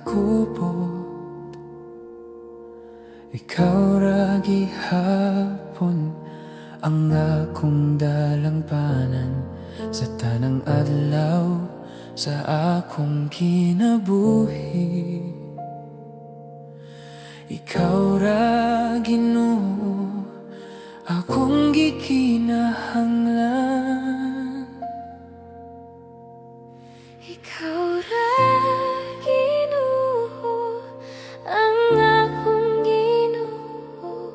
nakupot. Ikaw ra gihapon ang akong dalangpanan sa tanang adlaw sa akong kinabuhi. Ikaw ra Ginoo akong gikinahanglan. Ikaw ra Ginoo ang akong Ginoo,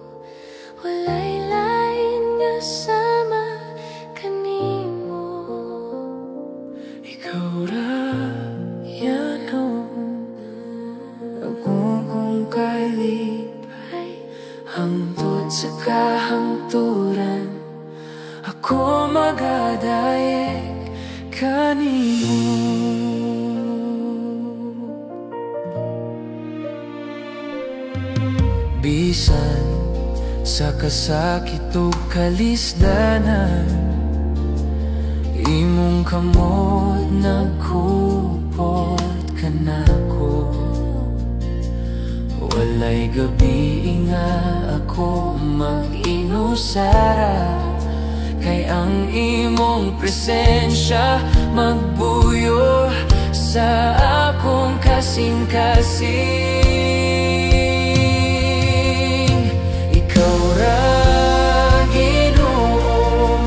walay lain nga sama kanimo. Ikaw ra Yanong akong kalipay hangtod sa kahangturan. Ako magadayeg kanimo. Bisan sa kasakit ug kalisdanan, imong kamot nagkupot ka nako. Walay gabi nga ako mag-inusara, kay ang imong presensya magbuyo sa akong kasing-kasing. Ikaw ra Ginoo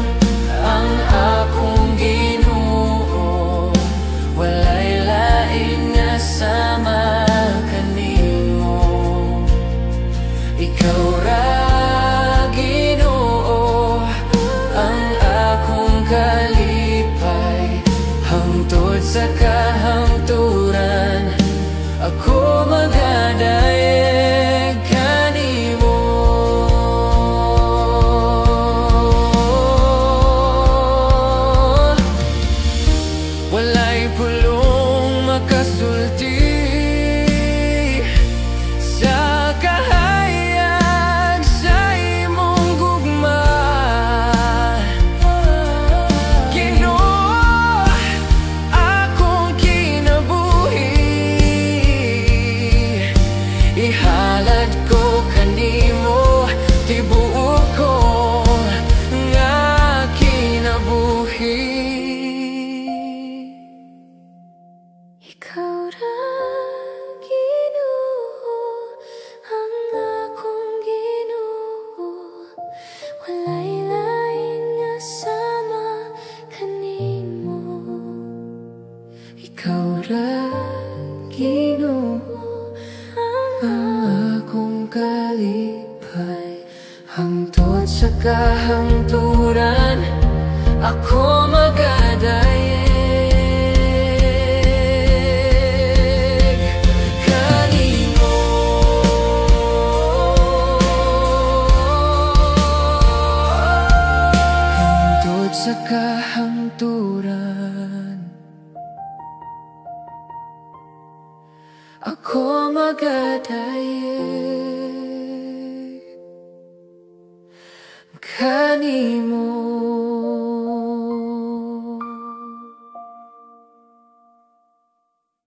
ang akong Ginoo, walay lain nga sama kanimo. Ikaw ra Ginoo ang akong kalipay hangtod sa kahangturan. Ako magadayeg kanimo. Walay pulong makasulti sa kahayag sa imong gugma. Ginoo akong kinabuhi, ihalad ko kanimo tibuok ko nga kinabuhi. Ikaw ra Ginoo ang akong Ginoo, walay lain nga sama kanimo. Ikaw ra Ginoo ang akong kalipay hangtod sa kahangturan. Ako magadayeg kanimo. Hangtod sa kahangturan, ako magadayeg.